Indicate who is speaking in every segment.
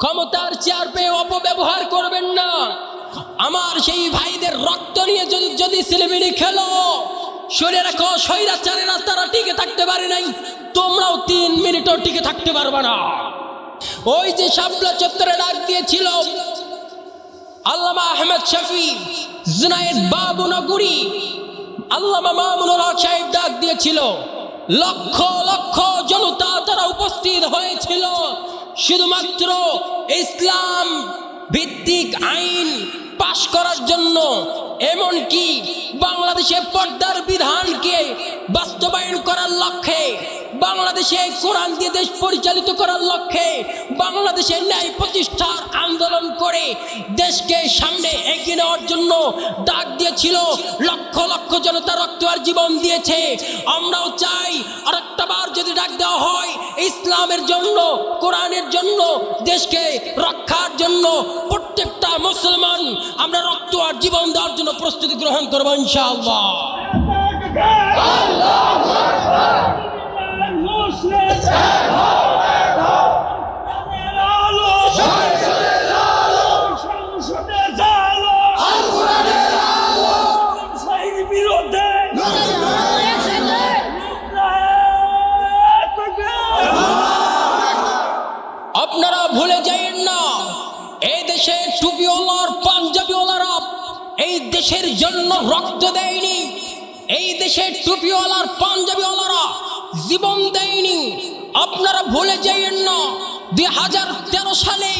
Speaker 1: ক্ষমতার চেয়ার পেয়ে অপব্যবহার করবেন না। আমার সেই ভাইদের রক্ত নিয়ে যদি ছেলেমেয়ে খেলো, শুনে রাখো স্বৈরাচারেরা তারা টিকে থাকতে পারে নাই, তোমরাও 3 মিনিটও টিকে থাকতে পারবে না। ওই যে শাপলা চত্বরে ডাক দিয়েছিল আল্লামা আহমদ শফি, জুনায়েদ বাবু নগরী, আল্লামা মামুনুল হক সাহেব ডাক দিয়েছিল, লক্ষ লক্ষ জনতা তারা উপস্থিত হয়েছিল শুধুমাত্র ইসলাম ভিত্তিক আইন পাশ করার জন্য, এমনকি বাংলাদেশে পর্দার বিধানকে বাস্তবায়ন করার লক্ষ্যে, বাংলাদেশে কোরআন দিয়ে দেশ পরিচালিত করার লক্ষ্যে, বাংলাদেশের ন্যায় প্রতিষ্ঠার আন্দোলন করে দেশকে সামনে এগিয়ে নেওয়ার জন্য ডাক দিয়েছিল। লক্ষ লক্ষ জনতা রক্ত আর জীবন দিয়েছে। আমরাও চাই আরেকটা বার যদি ডাক দেওয়া হয় ইসলামের জন্য, কোরআনের জন্য, দেশকে রক্ষার জন্য, প্রত্যেকটা মুসলমান আমরা রক্ত আর জীবন দেওয়ার জন্য প্রস্তুতি গ্রহণ করবো ইনশাআল্লাহ। আপনারা ভুলে যাইয়েন না, এই দেশে টুপিওয়ালার পাঞ্জাবিওয়ালারা এই দেশের জন্য রক্ত দেয়নি, এই দেশের টুপিওয়ালার পাঞ্জাবিওয়ালারা জীবন দেয়নি। আপনারা ভুলে যাইয়েন না 2013 সালে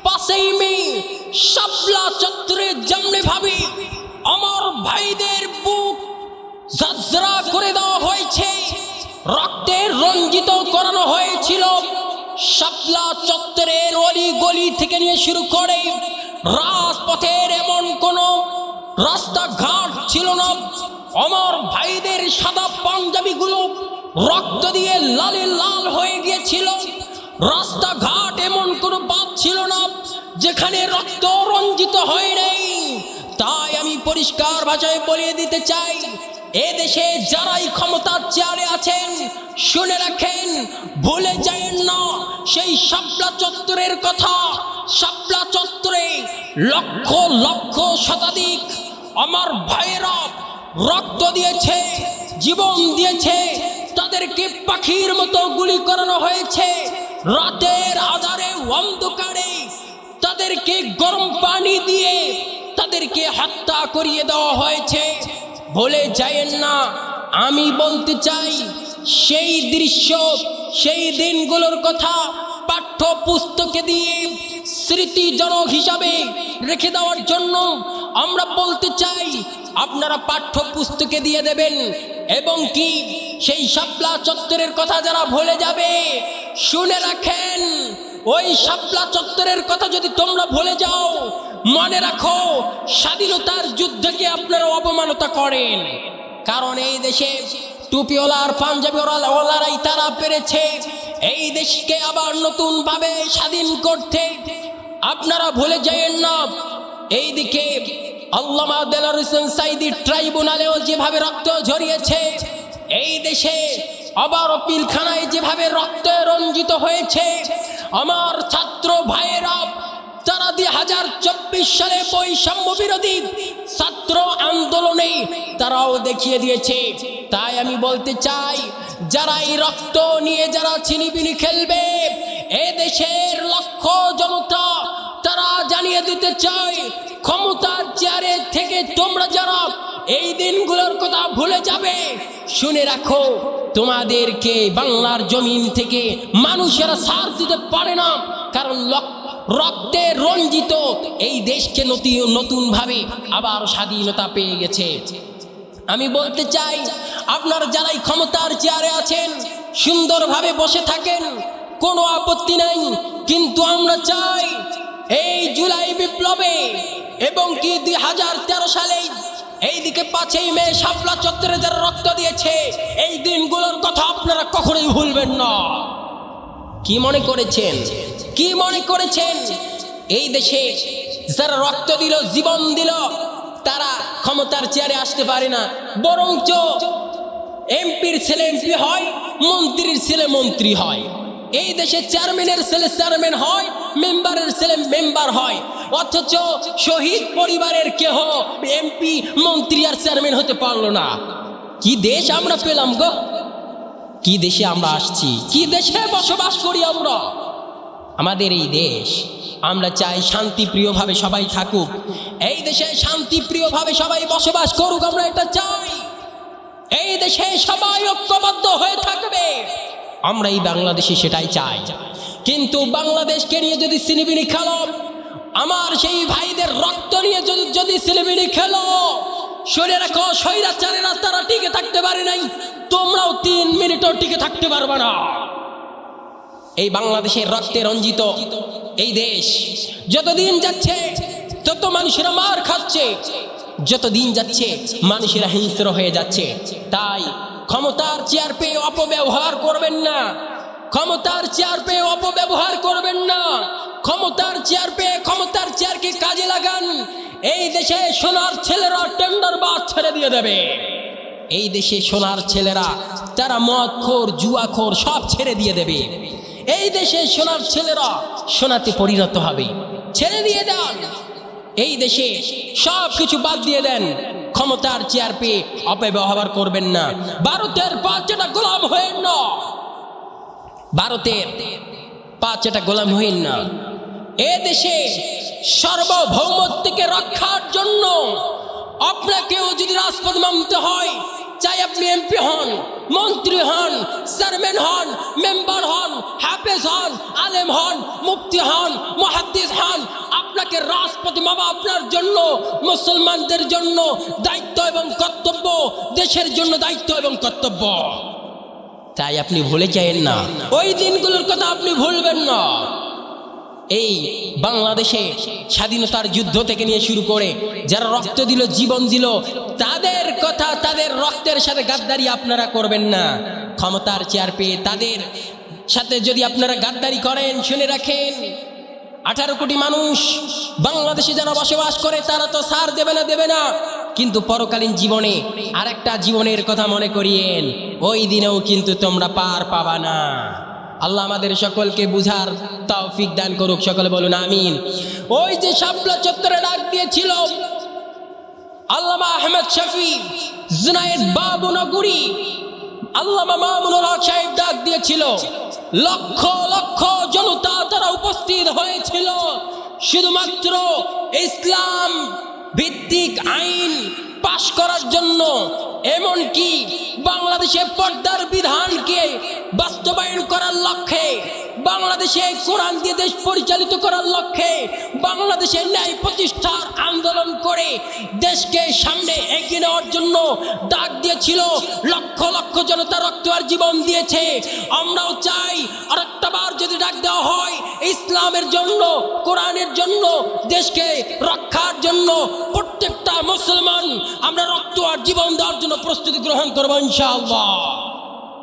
Speaker 1: 5ই মে শাপলা চত্বরে যেমনি ভাবে আমার ভাইদের বুক ঝাঁঝরা করে দেওয়া হয়েছে, রক্তে রঞ্জিত করানো হয়েছিল। শাপলা চত্বরের অলি গলি থেকে নিয়ে শুরু করে রাজপথের এমন কোনো রাস্তাঘাট ছিল না আমার ভাইদের সাদা পাঞ্জাবিগুলো রক্ত দিয়ে লালে লাল হয়ে গিয়েছিল। রাস্তাঘাট এমন কোনো বাদ ছিল না যেখানে রক্ত রঞ্জিত হয় নাই। তাই আমি পরিষ্কার ভাষায় বলিয়ে দিতে চাই, এদেশে যারাই ক্ষমতার চেয়ারে আছেন শুনে রাখেন, ভুলে যায়েন না সেই শাপলা চত্বরের কথা। শাপলা চত্বরে লক্ষ লক্ষ শতাধিক আমার ভাইয়েরা রক্ত দিয়েছে, জীবন দিয়েছে, তাদেরকে পাখির মতো গুলি করানো হয়েছে। রাতের আধারে অন্ধকারে তাদেরকে গরম পানি দিয়ে তাদেরকে হত্যা করিয়ে দেওয়া হয়েছে। ভুলে যায়েন না। আমি বলতে চাই সেই দৃশ্য, সেই দিনগুলোর কথা পাঠ্য পুস্তকে দিয়ে স্মৃতিজনক হিসাবে রেখে দেওয়ার জন্য আমরা বলতে চাই আপনারা পাঠ্য পুস্তকে দিয়ে দেবেন। এবং কি সেই শাপলা চত্বরের কথা যারা ভুলে যাবে শুনে রাখেন, ওই শাপলা চত্বরের কথা যদি তোমরা ভুলে যাও, মনে রাখো স্বাধীনতার যুদ্ধকে আপনারা অবমাননা করেন। কারণ এই দেশে টুপিওয়ালা আর পাঞ্জাবিওয়ালারাই তারা পেরেছে এই দেশকে আবার নতুন ভাবে স্বাধীন করতে। আপনারা ভুলে যায়েন না, এইদিকে আল্লামা দেলোয়ার হোসেন সাঈদী ট্রাইব্যুনালেও যেভাবে রক্ত ঝরিয়েছে, এই দেশে আবার পিলখানায় যেভাবে রক্ত রঞ্জিত হয়েছে, আমার ছাত্র ভাইয়েরা তারা 2024 সালে বৈষম্য বিরোধী ছাত্র আন্দোলনে তারাও দেখিয়ে দিয়েছে। তাই আমি বলতে চাই, যারা এই রক্ত নিয়ে যারা ছিনিবিনি খেলবে, এ দেশের লক্ষ জনতা তারা জানিয়ে দিতে চাই, ক্ষমতার চেয়ারে থেকে তোমরা যারা এই দিনগুলোর কথা ভুলে যাবে, শুনে রাখো তোমাদেরকে বাংলার জমিন থেকে মানুষেরা ছাড় দিতে পারে না। কারণ রক্তে রঞ্জিত এই দেশকে নতুন ভাবে আবার স্বাধীনতা পেয়ে গেছে। আমি বলতে চাই, আপনারা যারাই ক্ষমতার চেয়ারে আছেন সুন্দরভাবে বসে থাকেন, কোনো আপত্তি নাই। কিন্তু আমরা চাই এই জুলাই বিপ্লবে এবং কি 2013 সালে এইদিকে 5ই মে শাপলা চত্বরে যারা রক্ত দিয়েছে, এই দিনগুলোর কথা আপনারা কখনোই ভুলবেন না। কি মনে করেছেন, কি মনে করেছেন এই দেশে যারা রক্ত দিল, জীবন দিল, তারা ক্ষমতার চেয়ারে আসতে পারে না? বরঞ্চ এমপির ছেলে এমপি হয়, মন্ত্রীর ছেলে মন্ত্রী হয়, এই দেশে চেয়ারম্যানের ছেলে চেয়ারম্যান হয়, মেম্বারের ছেলে মেম্বার হয়, অথচ শহীদ পরিবারের কেহ এমপি, মন্ত্রী আর চেয়ারম্যান হতে পারলো না। কি দেশ আমরা পেলাম গো? কি দেশে আমরা আসছি? কি দেশে বসবাস করি আমরা? আমাদের এই দেশ, আমরা চাই শান্তিপ্রিয়ভাবে সবাই থাকুক, এই দেশে শান্তিপ্রিয়ভাবে সবাই বসবাস করুক, আমরা এটা চাই। এই দেশে সবাই ঐক্যবদ্ধ হয়ে থাকবে, আমরা এই বাংলাদেশে সেটাই চাই। কিন্তু বাংলাদেশকে নিয়ে যদি সিনেমিনি খেলো, আমার সেই ভাইদের রক্ত নিয়ে যদি সিনেমিনি খেলো, শুনে রাখো স্বৈরাচারেরা তারা টিকে থাকতে পারে নাই, তোমরাও 3 মিনিটও টিকে থাকতে পারবে না। এই বাংলাদেশের রক্তে রঞ্জিত এই দেশ, যতদিন যাচ্ছে তত মানুষেরা মার খাচ্ছে, যতদিন যাচ্ছে মানুষেরা হিংস্র হয়ে যাচ্ছে। তাই ক্ষমতার চেয়ার পেয়ে অপব্যবহার করবেন না, ক্ষমতার চেয়ার পেয়ে অপব্যবহার করবেন না। ক্ষমতার চেয়ার পেয়ে ক্ষমতার চেয়ারকে কাজে লাগান। এই দেশে সোনার ছেলেরা টেন্ডার বাজ ছেড়ে দিয়ে দেবে। এই দেশে সোনার ছেলেরা তারা মদখোর, জুয়াখোর সব ছেড়ে দিয়ে দেবে। এই দেশে সোনার ছেলেরা সোনাতে পরিণত হবে। ছেড়ে দিয়ে দেন, এই দেশে সব কিছু বাদ দিয়ে দেন। ক্ষমতার চেয়ার পেয়ে অপব্যবহার করবেন না। ভারতের 5টা গোলাম হয়েন না, ভারতের 5টা গোলাম হয়েন না। এ দেশে সার্বভৌমত্বকে রক্ষার জন্য আপনাকেও যদি রাজপথ নামতে হয়, চাই আপনি এমপি হন, মন্ত্রী হন, চেয়ারম্যান হন, মেম্বার হন, হাফেজ হন, আলেম হন, মুফতি হন, মুহাদ্দিস হন, আপনাকে রাজপথে নামা আপনার জন্য, মুসলমানদের জন্য দায়িত্ব এবং কর্তব্য, দেশের জন্য দায়িত্ব এবং কর্তব্য। তাই আপনি ভুলে যাবেন না, ওই দিনগুলোর কথা আপনি ভুলবেন না। এই বাংলাদেশে স্বাধীনতার যুদ্ধ থেকে নিয়ে শুরু করে যারা রক্ত দিল, জীবন দিল, তাদের কথা, তাদের রক্তের সাথে গাদ্দারি আপনারা করবেন না। ক্ষমতার চেয়ার পেয়ে তাদের সাথে যদি আপনারা গাদ্দারি করেন, শুনে রাখেন 18 কোটি মানুষ বাংলাদেশে যারা বসবাস করে তারা তো ছাড় দেবে না, কিন্তু পরকালীন জীবনে আরেকটা জীবনের কথা মনে করিয়েন, ওই দিনেও কিন্তু তোমরা পার পাবা না। আল্লাহ আমাদের সকলকে বুঝার তৌফিক দান করুক, সকলে বলুন আমিন। ওই যে শাপলা চত্বরে ডাক দিয়েছিল আল্লামা আহমেদ শফি, জুনায়েদ বাবুনগরী, আল্লামা মামুনুল হক সাহেব ডাক দিয়েছিল, লক্ষ লক্ষ জনতা তারা উপস্থিত হয়েছিল শুধুমাত্র ইসলাম ভিত্তিক আইন পাশ করার জন্য, এমনকি বাংলাদেশে পর্দার বিধানকে বাস্তবায়ন করার লক্ষ্যে, বাংলাদেশে কোরআন দিয়ে দেশ পরিচালিত করার লক্ষ্যে, বাংলাদেশের ন্যায় প্রতিষ্ঠার আন্দোলন করে দেশকে সামনে এগিয়ে নেওয়ার জন্য ডাক দিয়েছিল। লক্ষ লক্ষ জনতা রক্ত আর জীবন দিয়েছে। আমরাও চাই আরেকটা বার যদি ডাক দেওয়া হয় ইসলামের জন্য, কোরআনের জন্য, দেশকে রক্ষার জন্য, প্রত্যেকটা মুসলমান আমরা রক্ত আর জীবন দেওয়ার জন্য প্রস্তুতি গ্রহণ করবো ইনশাআল্লাহ।